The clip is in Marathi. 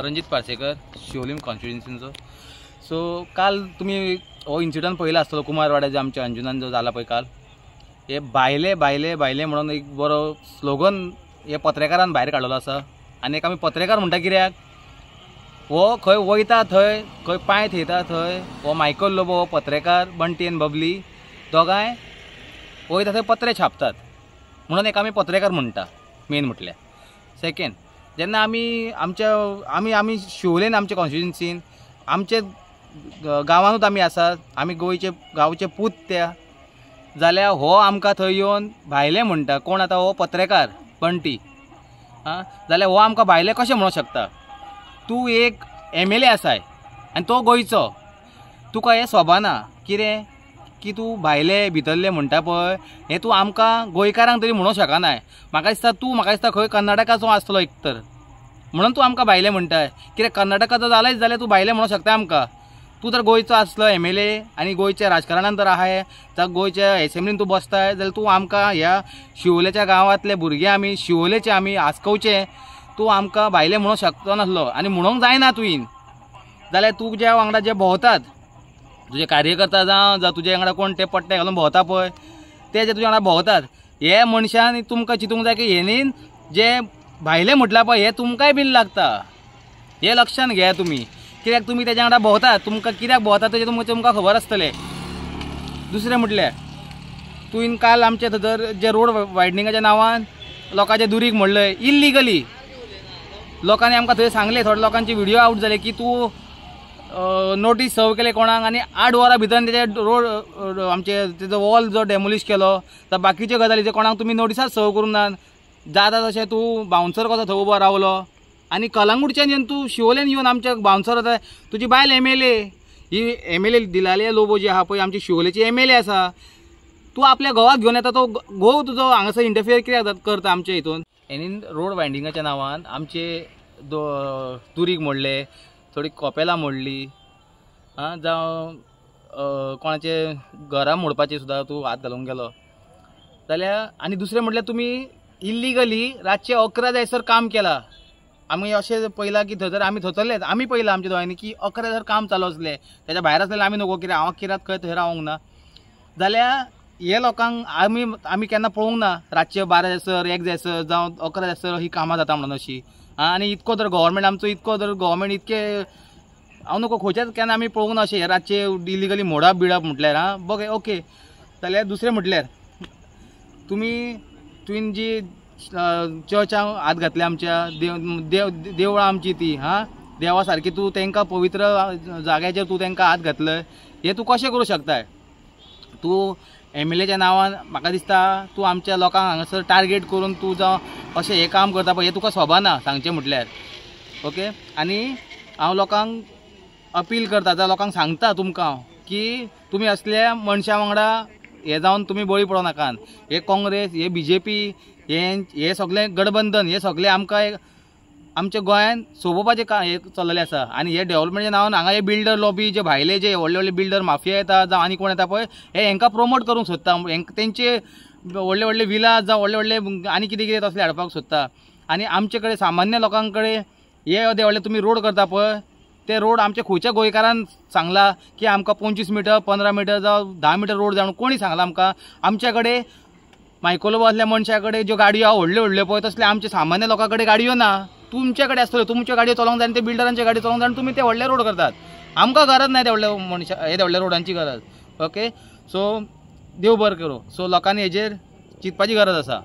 रणजित पार्सेकर शिवोलीम कॉन्स्टिट्युएन्सीचो। सो काल तुम्ही हो इन्सिडंट पळयलो आसतलो कुमारवाड्याचो आमच्या अंजुनान जो जाला पळय काल, हे बायले बायले बायले म्हणून एक बरो स्लोगन हे पत्रकारान भायर काडलेलो आसा। आनी एक आमी पत्रकार म्हणटा कित्याक हो खंय वयता थंय खंय पांय थेयता थंय हो मायकल लोबो, हो पत्रकार बंटी एन बबली दोगांय वयता थंय पत्रे छापतात म्हणून एक आमी पत्रकार म्हणटा मेन म्हटल्यार। सेकेंड, जेन्ना आमी शिवोलेन आमच्या कॉन्स्टिट्युएन्सीन आमचे गांवांनूच आमी आसात, आमी गोंयचे गांवचे पूत त्या, जाल्यार हो आमकां थंय येवन भायले म्हणटा। कोण आतां हो पत्रकार बंटी, जाल्यार हो आमकां भायले कशें म्हणूंक शकता? तूं एक MLA आसाय आनी तो गोंयचो, तुका हें सोबाना कितें की तूं भायले भितरले म्हणटा पळय हें तूं आमकां गोंयकारांक तरी म्हणूंक शकनाय। म्हाका दिसता खंय कर्नाटकाचो आसतलो एक तर, म्हणून तूं आमकां भायले म्हणटाय। कित्याक कर्नाटकाचो जालेच जाल्यार तूं भायले म्हणूंक शकता आमकां। तूं जर गोंयचो आसलो MLA आनी गोंयच्या राजकारणांत जर आहाय जावं गोंयच्या एसेंब्लीन तूं बसताय जाल्यार तूं आमकां ह्या शिवोलेच्या गांवांतले भुरगे आमी शिवोलेचे आमी आसकवचे तूं आमकां भायले म्हणूंक शकतो नासलो आनी म्हणूंक जायना तुवें। जाल्यार तूं ज्या वांगडा जे भोंवतात तुजे कार्यकर्ता जावं तुजे वांगडा कोण ते पट्टे घालून भोंवता पळय ते जे तुजे वांगडा भोंवतात हे मनशान तुमकां चिंतूंक जाय की हेणी जे भायले म्हटला पळय हे तुमकांय बीन लागता, हे लक्षांत घेया तुमी। कित्याक तुमी तेज्या वांगडा भोंवतात, तुमकां कित्याक भोंवतात तेजें तुमकां खबर आसतलें। दुसरें म्हटल्यार तुवें काल आमचे थंय जे रोड वायडनिंगाच्या नांवान लोकांचे दुरीग म्हणलंय इल्लिगली। लोकांनी आमकां थंय सांगले, थोड्या लोकांचे व्हिडिओ आउट जाले की तूं नोटीस सर्व केले कोणाक आनी 8 वरां भितर तेजे रोड आमचे तेजो वॉल जो डेमोलिश केलो जावं बाकीच्यो गजाली जे कोणाक तुमी नोटिसाच सर्व करूंक ना। जाता तशें तूं बाउन्सर कसो थंय उबो रावलो आनी कलंगूटच्यान येवन तूं शिवोलेन येवन आमच्या बाउन्सर जाता तुजी बायल MLA ही MLA दिलाले लोबो जी आहा पळय आमची शिवोलेची MLA आसा, तूं आपल्या घोवाक घेवन येता तो घोव तुजो हांगासर इंटरफियर कित्याक करता आमच्या हितून। हेणीन रोड वायडिंगाच्या नांवान आमचे दुरीग मोडले, थोडी कपेलां मोडली, जावं कोणाचे घरां मोडपाचे सुद्दां तूं हात घालूंक गेलो जाल्यार। आनी दुसरें म्हटल्यार तुमी इल्लिगली रातचे 11 जायसर काम केलां। आमी अशें पळयलां की थंयसर आमी थंयसरलेच आमी पळयलां आमच्या दोळ्यांनी की 11 जायसर काम चालू आसलें, तेच्या भायर आसलें आमी नको कित्याक हांव कित्याक खंय थंय रावूंक ना। जाल्यार हे लोकांक आमी केन्ना पळोवंक ना रातचे 12 जायसर 1 जायसर जावं 11 जायसर ही कामां जाता म्हणून अशी। आनी इतको जर गव्हर्मेंट आमचो गव्हर्मेंट इतके हांव नको खंयच्याच केन्ना आमी पळोवंक ना अशें रातचे इलिगली मोडप बिडप म्हटल्यार बघे ओके। जाल्यार दुसरें म्हटल्यार तुवें जी चर्चांक हात घातले आमच्या देवळां आमची ती देवा सारकी तूं तांकां पवित्र जाग्याचेर तूं तांकां हात घातलय, हें तूं कशें करूं शकता? तूं MLAच्या नांवान म्हाका दिसता तूं आमच्या लोकांक हांगासर टार्गेट करून तूं जावं अशें हें काम करता पळय हें तुका सोबाना सांगचें म्हटल्यार ओके। आनी हांव लोकांक अपील करता जावं लोकांक सांगता तुमकां की तुमी असल्या मनशां वांगडा हे जावन तुमी बळी पडों नाकात। हे काँग्रेस हे BJP हे सगळें गठबंधन हे सगळें आमकां आमच्या गोंयांत सोबोवपाचें हें चल्लेलें आसा। आनी हे डेव्हलपमेंटच्या नांवान हांगा हे बिल्डर लॉबी जे भायले जे व्हडले व्हडले बिल्डर माफिया येता जावं आनी कोण येता पळय हे हांकां प्रमोट करूंक सोदता, तेंचे व्हडले व्हडले विलास जावं व्हडले व्हडले आनी कितें कितें तसलें हाडपाक सोदता। आनी आमचे कडेन सामान्य लोकां कडेन हे व्हडले तुमी रोड करता पळय ते रोड आमच्या खंयच्या गोंयकारान सांगला की आमकां 25 मीटर 15 मीटर जावं 10 मीटर रोड जावन कोणी सांगला आमकां? आमच्या कडेन मायकोलोबो असल्या मनशा कडेन ज्यो गाडयो आहा व्हडल्यो व्हडल्यो पळय तसले आमच्या सामान्य लोकां कडेन गाडयो ना। तुमचे कडेन आसतल्यो, तुमच्यो गाडयो चलोवंक जाय आनी ते बिल्डरांचे गाडयो चलोवंक जाय आनी तुमी ते व्हडले रोड करतात। आमकां गरज ना ते व्हडले मनशा हे व्हडल्या रोडांची गरज ओके। सो देव बरें करूं। सो लोकांनी हेजेर चिंतपाची गरज आसा।